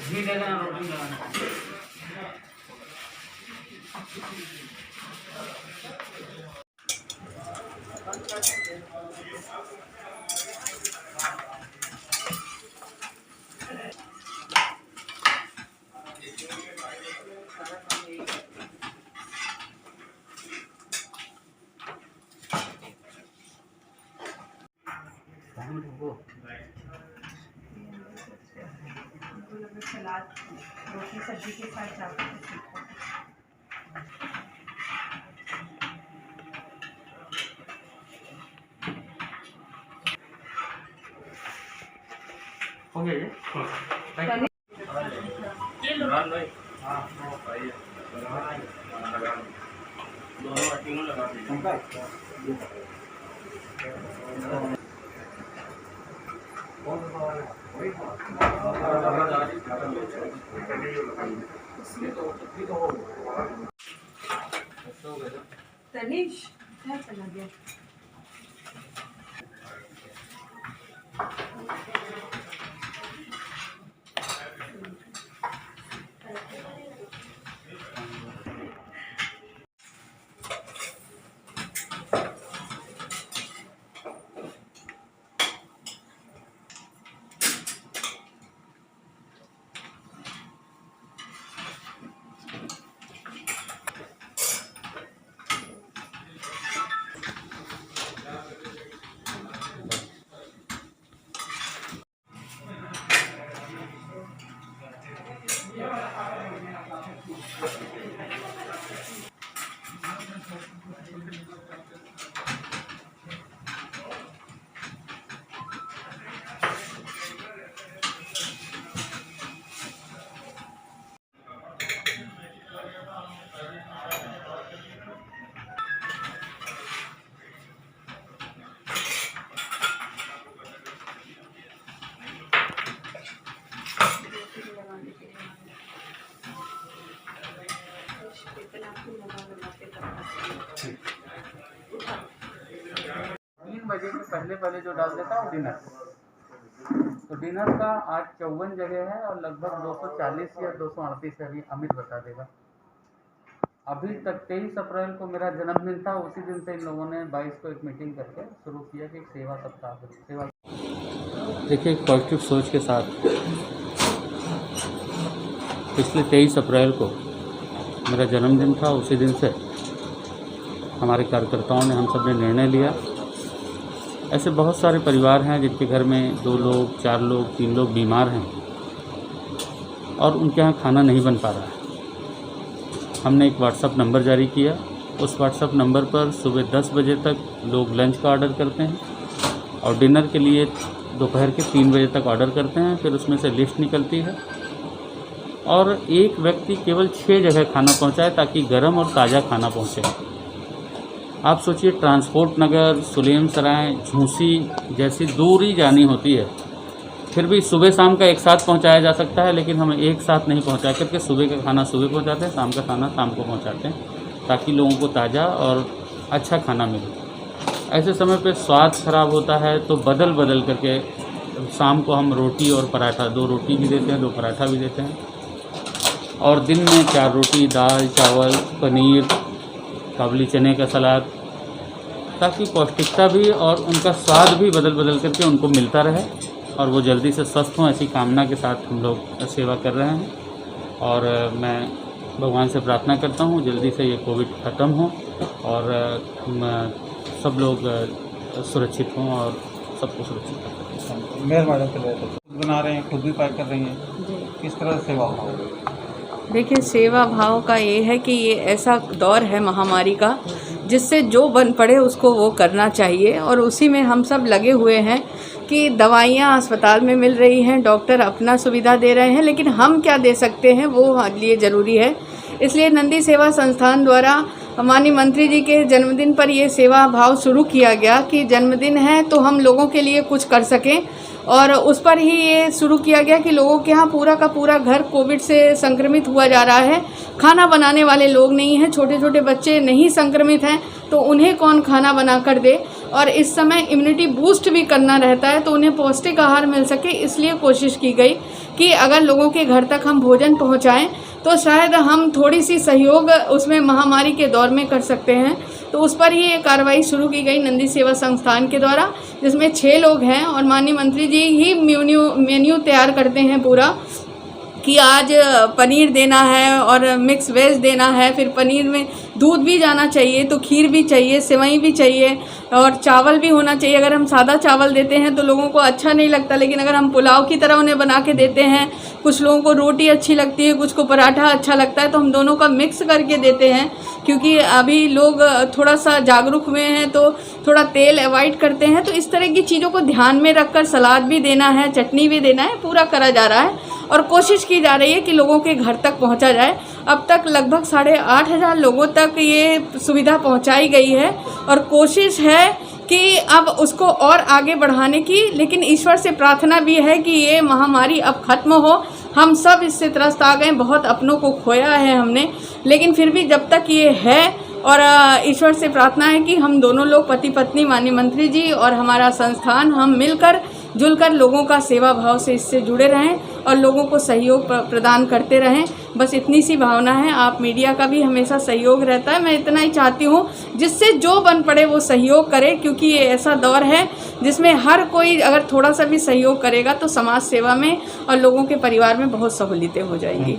घी दे देना, रोटी लगाना। सलाद रोटी सब्जी के साथ चावल हो गया ये? दोनों तीनों लगा तनिष क्या चला गया? बजे से पहले जो डाल देता है डिनर, तो डिनर का आज 54 जगह है और लगभग 240 या 238 है, अभी अमित बता देगा। अभी तक 23 अप्रैल को मेरा जन्मदिन था, उसी दिन से इन लोगों ने 22 को एक मीटिंग करके शुरू किया कि सेवा सप्ताह सेवा। देखिए, पॉजिटिव सोच के साथ पिछले 23 अप्रैल को मेरा जन्मदिन था, उसी दिन से हमारे कार्यकर्ताओं ने, हम सब ने निर्णय लिया। ऐसे बहुत सारे परिवार हैं जिनके घर में 2 लोग, 4 लोग, 3 लोग बीमार हैं और उनके यहाँ खाना नहीं बन पा रहा है। हमने एक व्हाट्सएप नंबर जारी किया। उस व्हाट्सएप नंबर पर सुबह 10 बजे तक लोग लंच का ऑर्डर करते हैं और डिनर के लिए दोपहर के 3 बजे तक ऑर्डर करते हैं। फिर उसमें से लिस्ट निकलती है और एक व्यक्ति केवल 6 जगह खाना पहुँचाए ताकि गर्म और ताज़ा खाना पहुँचे। आप सोचिए, ट्रांसपोर्ट नगर, सुलेम सराय, झूसी जैसी दूरी जानी होती है, फिर भी सुबह शाम का एक साथ पहुंचाया जा सकता है, लेकिन हमें एक साथ नहीं पहुंचा करके सुबह का खाना सुबह पहुंचाते हैं, शाम का खाना शाम को पहुंचाते हैं ताकि लोगों को ताज़ा और अच्छा खाना मिले। ऐसे समय पे स्वाद खराब होता है तो बदल बदल करके शाम को हम रोटी और पराठा, 2 रोटी भी देते हैं, 2 पराठा भी देते हैं और दिन में 4 रोटी, दाल, चावल, पनीर, काबुली चने का सलाद, ताकि पौष्टिकता भी और उनका स्वाद भी बदल बदल करके उनको मिलता रहे और वो जल्दी से स्वस्थ हों, ऐसी कामना के साथ हम लोग सेवा कर रहे हैं। और मैं भगवान से प्रार्थना करता हूँ जल्दी से ये कोविड ख़त्म हो और सब लोग सुरक्षित हों और सबको सुरक्षित करें। मेहरबानी बना रहे हैं, खुद भी पैक कर रही हैं, किस तरह से सेवा हो? देखिए, सेवा भाव का ये है कि ये ऐसा दौर है महामारी का, जिससे जो बन पड़े उसको वो करना चाहिए, और उसी में हम सब लगे हुए हैं कि दवाइयाँ अस्पताल में मिल रही हैं, डॉक्टर अपना सुविधा दे रहे हैं, लेकिन हम क्या दे सकते हैं वो हमारे लिए ज़रूरी है। इसलिए नंदी सेवा संस्थान द्वारा माननीय मंत्री जी के जन्मदिन पर ये सेवा भाव शुरू किया गया कि जन्मदिन है तो हम लोगों के लिए कुछ कर सकें, और उस पर ही ये शुरू किया गया कि लोगों के यहाँ पूरा का पूरा घर कोविड से संक्रमित हुआ जा रहा है। खाना बनाने वाले लोग नहीं हैं, छोटे छोटे बच्चे नहीं संक्रमित हैं, तो उन्हें कौन खाना बना कर दे, और इस समय इम्यूनिटी बूस्ट भी करना रहता है तो उन्हें पौष्टिक आहार मिल सके। इसलिए कोशिश की गई कि अगर लोगों के घर तक हम भोजन पहुंचाएं तो शायद हम थोड़ी सी सहयोग उसमें महामारी के दौर में कर सकते हैं। तो उस पर ही ये कार्रवाई शुरू की गई नंदी सेवा संस्थान के द्वारा, जिसमें 6 लोग हैं, और माननीय मंत्री जी ही मेन्यू तैयार करते हैं पूरा कि आज पनीर देना है और मिक्स वेज देना है, फिर पनीर में दूध भी जाना चाहिए तो खीर भी चाहिए, सेवई भी चाहिए, और चावल भी होना चाहिए। अगर हम सादा चावल देते हैं तो लोगों को अच्छा नहीं लगता, लेकिन अगर हम पुलाव की तरह उन्हें बना के देते हैं, कुछ लोगों को रोटी अच्छी लगती है, कुछ को पराठा अच्छा लगता है, तो हम दोनों का मिक्स करके देते हैं। क्योंकि अभी लोग थोड़ा सा जागरूक हुए हैं तो थोड़ा तेल अवॉइड करते हैं, तो इस तरह की चीज़ों को ध्यान में रखकर सलाद भी देना है, चटनी भी देना है, पूरा करा जा रहा है और कोशिश की जा रही है कि लोगों के घर तक पहुंचा जाए। अब तक लगभग 8,500 लोगों तक ये सुविधा पहुंचाई गई है, और कोशिश है कि अब उसको और आगे बढ़ाने की, लेकिन ईश्वर से प्रार्थना भी है कि ये महामारी अब ख़त्म हो। हम सब इससे त्रस्त आ गए, बहुत अपनों को खोया है हमने, लेकिन फिर भी जब तक ये है, और ईश्वर से प्रार्थना है कि हम दोनों लोग पति पत्नी माननीय मंत्री जी और हमारा संस्थान, हम मिलकर जुलकर लोगों का सेवा भाव से इससे जुड़े रहें और लोगों को सहयोग प्रदान करते रहें। बस इतनी सी भावना है। आप मीडिया का भी हमेशा सहयोग रहता है, मैं इतना ही चाहती हूँ जिससे जो बन पड़े वो सहयोग करे, क्योंकि ये ऐसा दौर है जिसमें हर कोई अगर थोड़ा सा भी सहयोग करेगा तो समाज सेवा में और लोगों के परिवार में बहुत सहूलियतें हो जाएंगी।